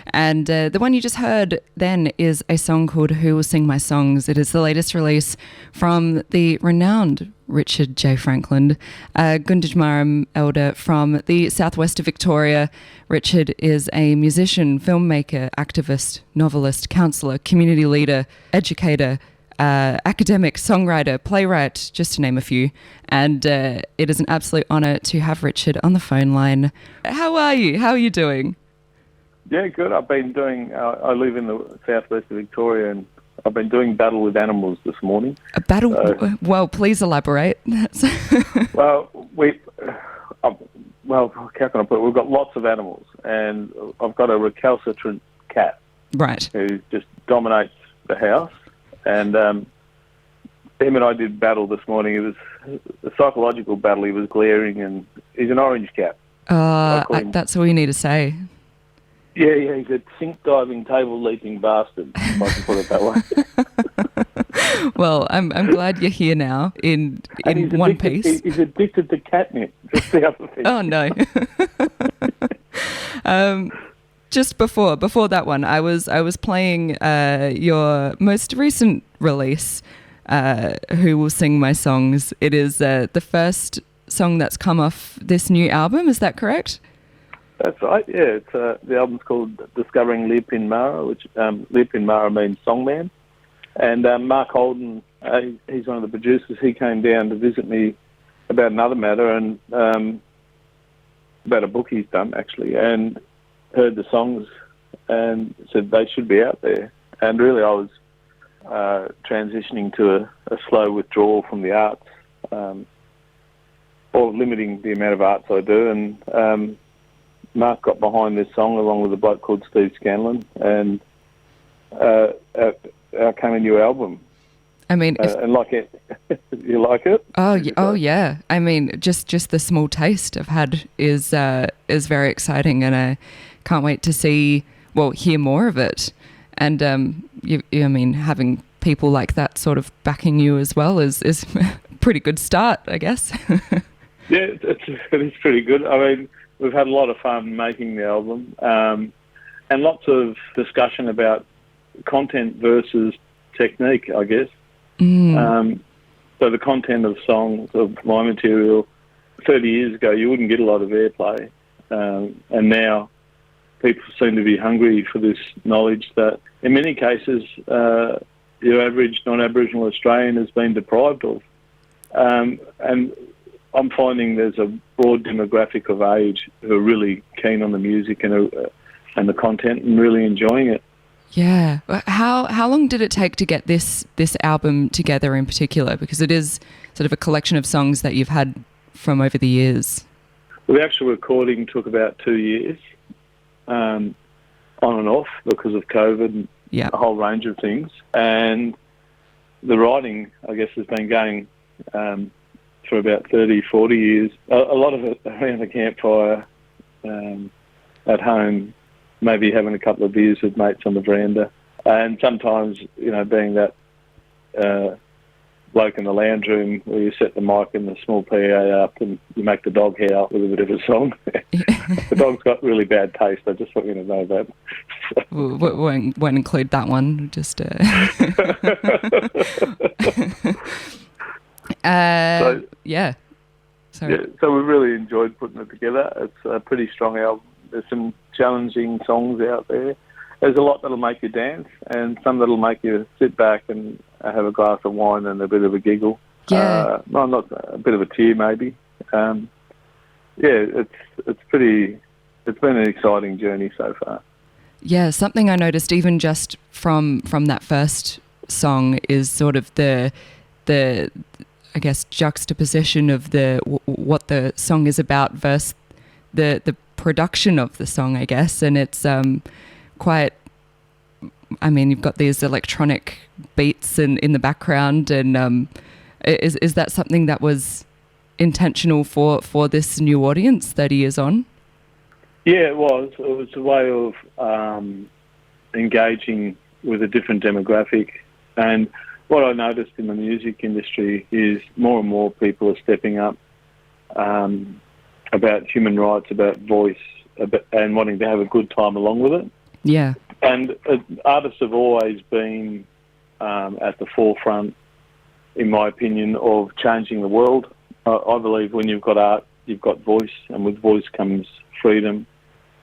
And the one you just heard then is a song called Who Will Sing My Songs. It is the latest release from the renowned Richard J Frankland, Gunditjmara elder from the southwest of Victoria. Richard is a musician, filmmaker, activist, novelist, counsellor, community leader, educator, academic, songwriter, playwright, just to name a few. And it is an absolute honour to have Richard on the phone line. How are you? How are you doing? Yeah, good. I've been doing, I live in the southwest of Victoria, and I've been doing battle with animals this morning. A battle? Well, please elaborate. Well, how can I put it? We've got lots of animals, and I've got a recalcitrant cat. Right. Who just dominates the house. And him and I did battle this morning. It was a psychological battle. He was glaring, and he's an orange cat. That's all you need to say. Yeah, he's a sink diving, table leaping bastard, if I can put it that way. Well, I'm glad you're here now in one piece. He's addicted to catnip. That's the other thing. Oh no. Just before that one, I was playing your most recent release, Who Will Sing My Songs. It is the first song that's come off this new album. Is that correct? That's right. Yeah, it's the album's called Discovering Lee Sonnyboy, which Lee Sonnyboy means songman. And Mark Holden, he's one of the producers. He came down to visit me about another matter and about a book he's done actually, and heard the songs and said they should be out there. And really I was transitioning to a slow withdrawal from the arts, or limiting the amount of arts I do. And Mark got behind this song along with a bloke called Steve Scanlon, and out came a new album. I mean, and like it, you like it? Oh yeah. I mean, just the small taste I've had is very exciting, and I can't wait to hear more of it. And I mean, having people like that sort of backing you as well is a pretty good start, I guess. Yeah, it's pretty good. I mean, we've had a lot of fun making the album, and lots of discussion about content versus technique, I guess. So the content of songs, of my material, 30 years ago, you wouldn't get a lot of airplay. And now people seem to be hungry for this knowledge that, in many cases, your average non-Aboriginal Australian has been deprived of. And I'm finding there's a broad demographic of age who are really keen on the music and the content and really enjoying it. Yeah. How long did it take to get this album together in particular? Because it is sort of a collection of songs that you've had from over the years. Well, the actual recording took about 2 years, on and off because of COVID and a whole range of things. And the writing, I guess, has been going for about 30, 40 years. A lot of it around the campfire, at home, maybe having a couple of beers with mates on the veranda. And sometimes, being that bloke in the lounge room where you set the mic and the small PA up and you make the dog howl with a bit of a song. The dog's got really bad taste. I just want you to know that. We won't include that one. Just So we really enjoyed putting it together. It's a pretty strong album. There's some challenging songs out there. There's a lot that'll make you dance, and some that'll make you sit back and have a glass of wine and a bit of a giggle. Yeah. Not a bit of a tear, maybe. It's been an exciting journey so far. Yeah, something I noticed even just from that first song is sort of the I guess juxtaposition of what the song is about versus the production of the song, I guess, and it's quite. I mean, you've got these electronic beats in the background, and is that something that was intentional for this new audience 30 years on? Yeah, it was. It was a way of engaging with a different demographic. And what I noticed in the music industry is more and more people are stepping up about human rights, about voice, and wanting to have a good time along with it. Yeah. And artists have always been at the forefront, in my opinion, of changing the world. I believe when you've got art, you've got voice, and with voice comes freedom.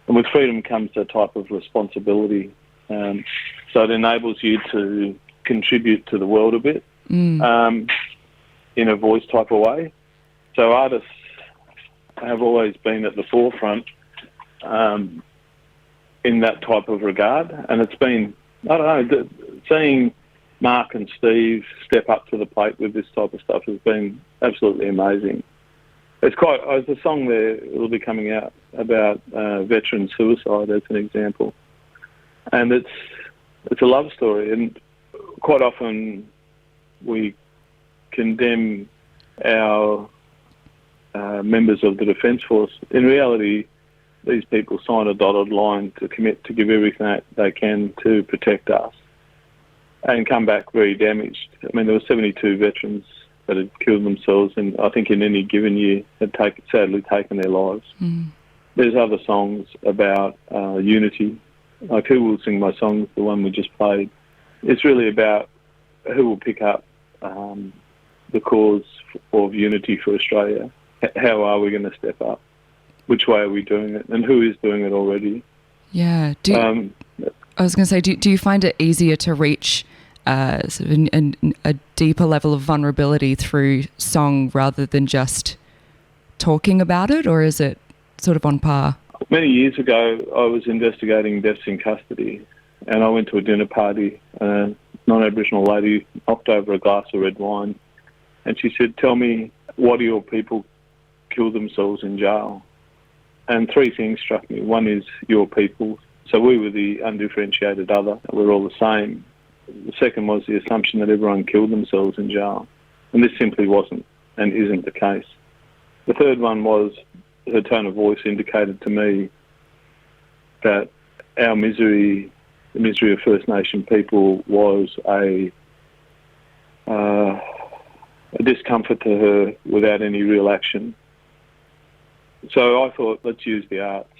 And with freedom comes a type of responsibility. So it enables you to contribute to the world a bit in a voice type of way. So artists have always been at the forefront in that type of regard. And it's been, I don't know, seeing Mark and Steve step up to the plate with this type of stuff has been absolutely amazing. There's a song there, it'll be coming out about veteran suicide as an example. And it's a love story, and quite often we condemn our members of the Defence Force. In reality, these people sign a dotted line to commit to give everything that they can to protect us and come back very damaged. I mean, there were 72 veterans that had killed themselves, and I think in any given year had sadly taken their lives. There's other songs about unity, like Who Will Sing My Songs, the one we just played. It's really about who will pick up the cause of unity for Australia. How are we going to step up? Which way are we doing it? And who is doing it already? Yeah. I was going to say, do you find it easier to reach sort of a deeper level of vulnerability through song rather than just talking about it, or is it sort of on par? Many years ago, I was investigating deaths in custody, and I went to a dinner party. A non-Aboriginal lady knocked over a glass of red wine, and she said, "Tell me, why do your people kill themselves in jail?" And three things struck me. One is your people. So we were the undifferentiated other. We're all the same. The second was the assumption that everyone killed themselves in jail. And this simply wasn't and isn't the case. The third one was her tone of voice indicated to me that our misery, the misery of First Nation people, was a discomfort to her without any real action. So I thought, let's use the arts.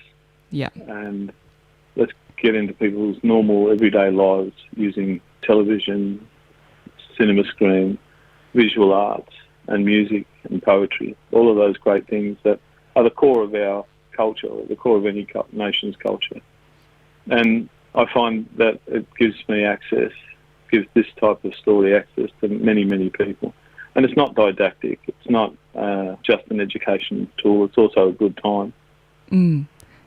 Yeah. And let's get into people's normal everyday lives using television, cinema screen, visual arts and music and poetry, all of those great things that are the core of our culture, the core of any nation's culture. And I find that it gives me access, gives this type of story access to many, many people. And it's not didactic, it's not just an education tool, it's also a good time.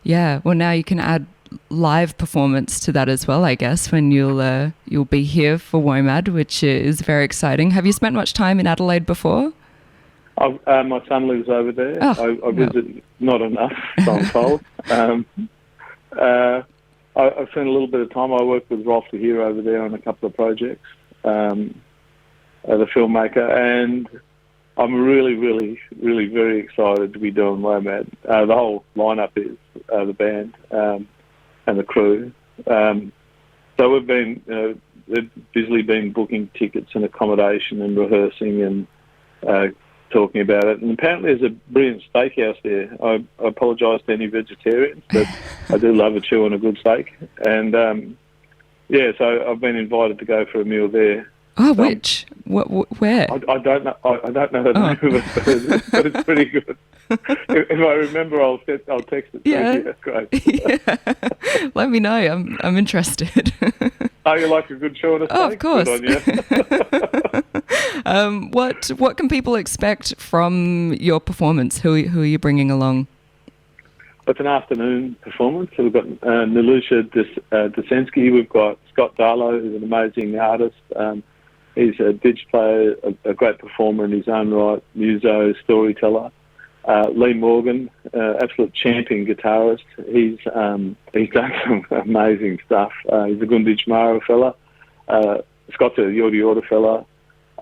Yeah, well, now you can add live performance to that as well, I guess, when you'll be here for WOMAD, which is very exciting. Have you spent much time in Adelaide before? My son lives over there. Oh, I visit not enough, so I'm told. I've spent a little bit of time. I work with Rolf the Hero over there on a couple of projects, the filmmaker, and I'm really, really, really very excited to be doing WOMAD. The whole lineup is the band and the crew. So we've been they've busily been booking tickets and accommodation and rehearsing and talking about it. And apparently there's a brilliant steakhouse there. I apologise to any vegetarians, but I do love a chew on a good steak. And so I've been invited to go for a meal there. Oh, which? Where? I don't know. I don't know the name of it, but it's pretty good. If I remember, I'll text it. Yeah, that's great. Yeah. Let me know. I'm interested. Oh, you like a good show on a steak? Oh, of course. Good on you. What can people expect from your performance? Who are you bringing along? It's an afternoon performance. So we've got Nilusha Desensky. We've got Scott Darlow, who's an amazing artist. He's a didge player, a great performer in his own right, muso, storyteller. Lee Morgan, absolute champion guitarist. He's done some amazing stuff. He's a Gunditjmara fella. Scott's a Yorta Yorta fella.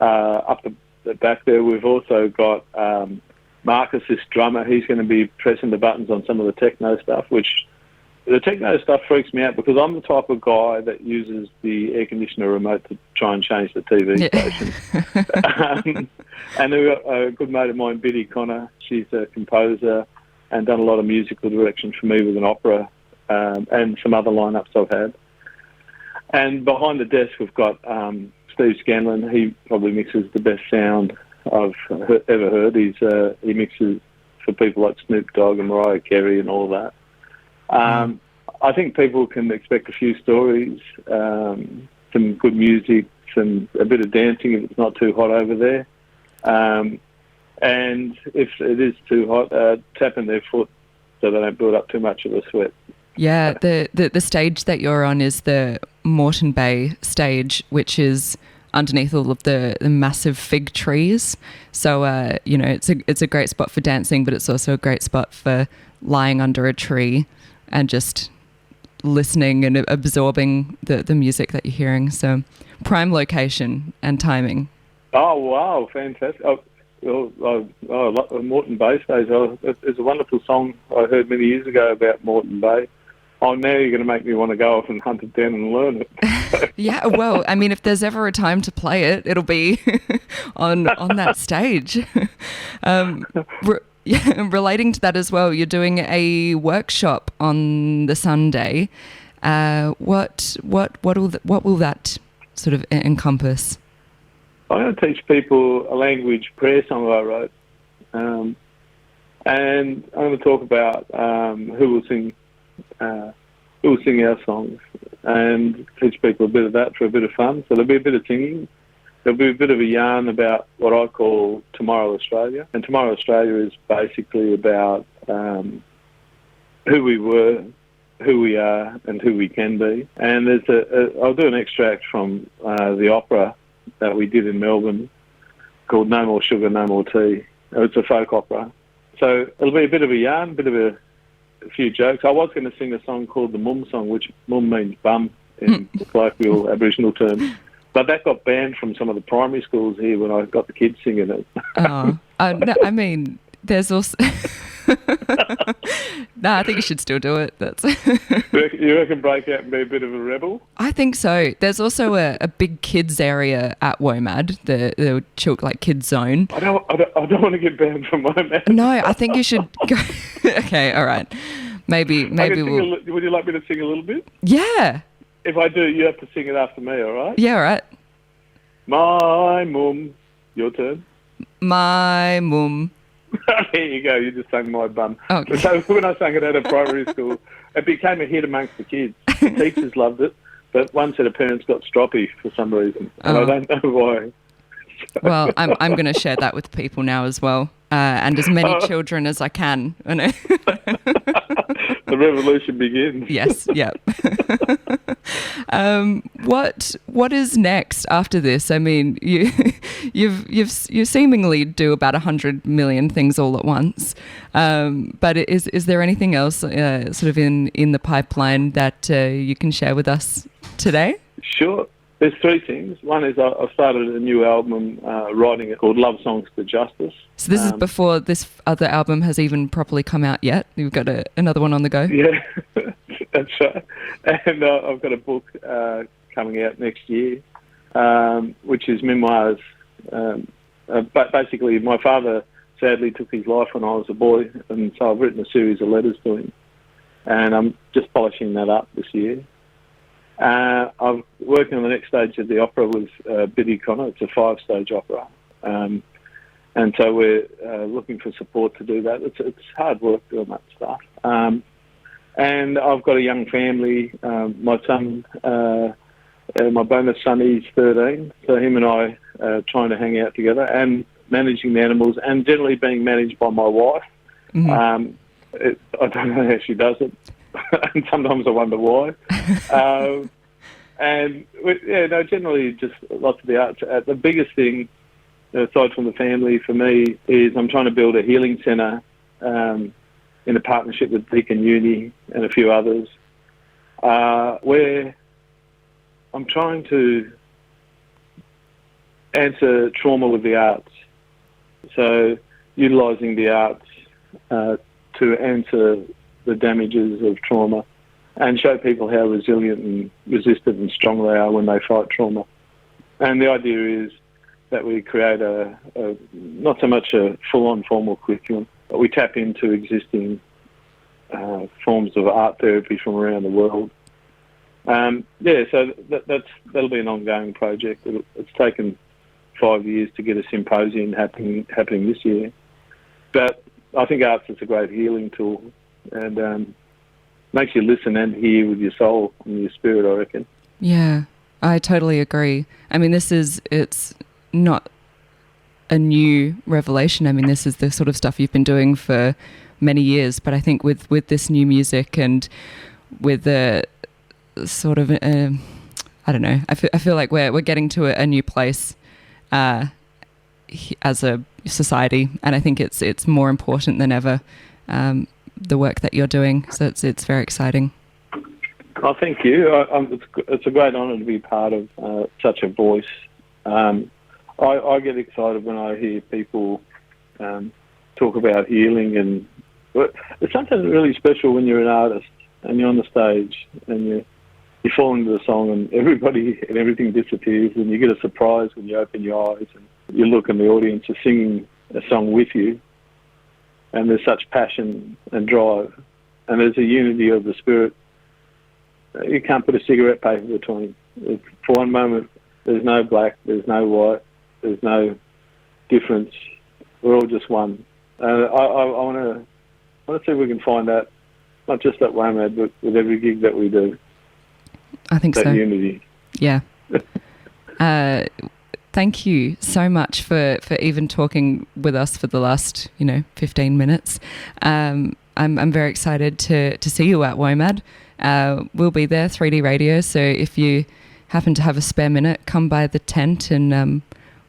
Up the back there, we've also got Marcus, this drummer. He's going to be pressing the buttons on some of the techno stuff, which the techno stuff freaks me out because I'm the type of guy that uses the air conditioner remote to try and change the TV station. And we've got a good mate of mine, Biddy Connor. She's a composer and done a lot of musical direction for me with an opera and some other lineups I've had. And behind the desk, we've got Steve Scanlon. He probably mixes the best sound I've ever heard. He mixes for people like Snoop Dogg and Mariah Carey and all that. I think people can expect a few stories, some good music, a bit of dancing if it's not too hot over there. And if it is too hot, tapping their foot so they don't build up too much of a sweat. Yeah, the stage that you're on is the Moreton Bay stage, which is underneath all of the massive fig trees. So, it's a great spot for dancing, but it's also a great spot for lying under a tree and just listening and absorbing the music that you're hearing. So, prime location and timing. Oh, wow, fantastic. Moreton Bay stage. There's a wonderful song I heard many years ago about Moreton Bay. Oh, now you're going to make me want to go off and hunt it down and learn it. Yeah, well, I mean, if there's ever a time to play it, it'll be on that stage. Relating to that as well, you're doing a workshop on the Sunday. What will that sort of encompass? I'm going to teach people a language prayer song I wrote, and I'm going to talk about who will sing our songs, and teach people a bit of that for a bit of fun. So there'll be a bit of singing. There'll be a bit of a yarn about what I call Tomorrow Australia, and Tomorrow Australia is basically about who we were, who we are, and who we can be. And I'll do an extract from the opera that we did in Melbourne called No More Sugar, No More Tea. It's a folk opera. So it'll be a bit of a yarn, a bit of a few jokes. I was going to sing a song called the Mum Song, which mum means bum in colloquial Aboriginal terms. But that got banned from some of the primary schools here when I got the kids singing it. No, I mean, there's also... No, I think you should still do it. You reckon break out and be a bit of a rebel? I think so. There's also a big kids area at WOMAD, the like kids zone. I don't want to get banned from WOMAD. No, I think you should go. Okay, all right. Maybe we'll... Would you like me to sing a little bit? Yeah. If I do, you have to sing it after me, all right? Yeah, all right. My mum. Your turn. My mum. There you go. You just sang my bum. Okay. So when I sang it at a primary school, it became a hit amongst the kids. The teachers loved it, but one set of parents got stroppy for some reason, and I don't know why. Well, I'm going to share that with people now as well, and as many children as I can. The revolution begins. Yes. Yeah. What is next after this? I mean, you seemingly do about 100 million things all at once. But is there anything else sort of in the pipeline that you can share with us today? Sure. There's three things. One is I started a new album, writing it called Love Songs to Justice. So this is before this other album has even properly come out yet? You've got another one on the go? Yeah, that's right. And I've got a book coming out next year, which is memoirs. But basically, my father sadly took his life when I was a boy, and so I've written a series of letters to him. And I'm just polishing that up this year. I'm working on the next stage of the opera with Biddy Connor. It's a 5-stage opera. And so we're looking for support to do that. It's hard work doing that stuff. And I've got a young family. My son, my bonus son, he's 13. So him and I are trying to hang out together and managing the animals and generally being managed by my wife. Mm-hmm. I don't know how she does it. And sometimes I wonder why. Generally just lots of the arts. The biggest thing, aside from the family, for me, is I'm trying to build a healing centre in a partnership with Deakin Uni and a few others, where I'm trying to answer trauma with the arts. So utilising the arts to answer the damages of trauma and show people how resilient and resistant and strong they are when they fight trauma. And the idea is that we create a not so much a full-on formal curriculum, but we tap into existing forms of art therapy from around the world. So that'll be an ongoing project. It's taken 5 years to get a symposium happening this year. But I think art's is a great healing tool, and makes you listen and hear with your soul and your spirit, I reckon. Yeah, I totally agree. I mean, it's not a new revelation. I mean, this is the sort of stuff you've been doing for many years, but I think with this new music and with the sort of, I don't know, I feel like we're getting to a new place as a society, and I think it's more important than ever, the work that you're doing. So it's very exciting. Oh, thank you. It's a great honour to be part of such a voice. I get excited when I hear people talk about healing, and it's something really special when you're an artist and you're on the stage and you fall into the song and everything disappears, and you get a surprise when you open your eyes and you look and the audience is singing a song with you, and there's such passion and drive, and there's a unity of the spirit. You can't put a cigarette paper between. For one moment, there's no black, there's no white, there's no difference. We're all just one. I want to see if we can find that, not just at WOMAD, but with every gig that we do. I think that so. Unity. Yeah. Thank you so much for even talking with us for the last 15 minutes. I'm very excited to see you at WOMAD. We'll be there, 3D Radio. So if you happen to have a spare minute, come by the tent and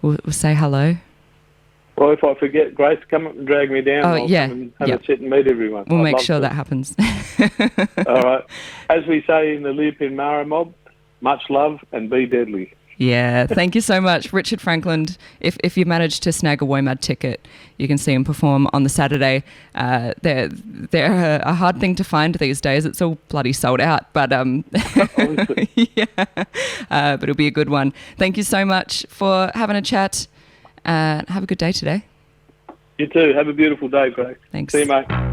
we'll say hello. Well, if I forget, Grace, come up and drag me down. I'll come and have a sit and meet everyone. We'll make sure that happens. All right. As we say in the Gunditjmara mob, much love and be deadly. Yeah, thank you so much, Richard Frankland. If you manage to snag a WOMAD ticket, you can see him perform on the Saturday. They're a hard thing to find these days. It's all bloody sold out, but yeah, but it'll be a good one. Thank you so much for having a chat. Have a good day today. You too. Have a beautiful day, Greg. Thanks. See you, mate.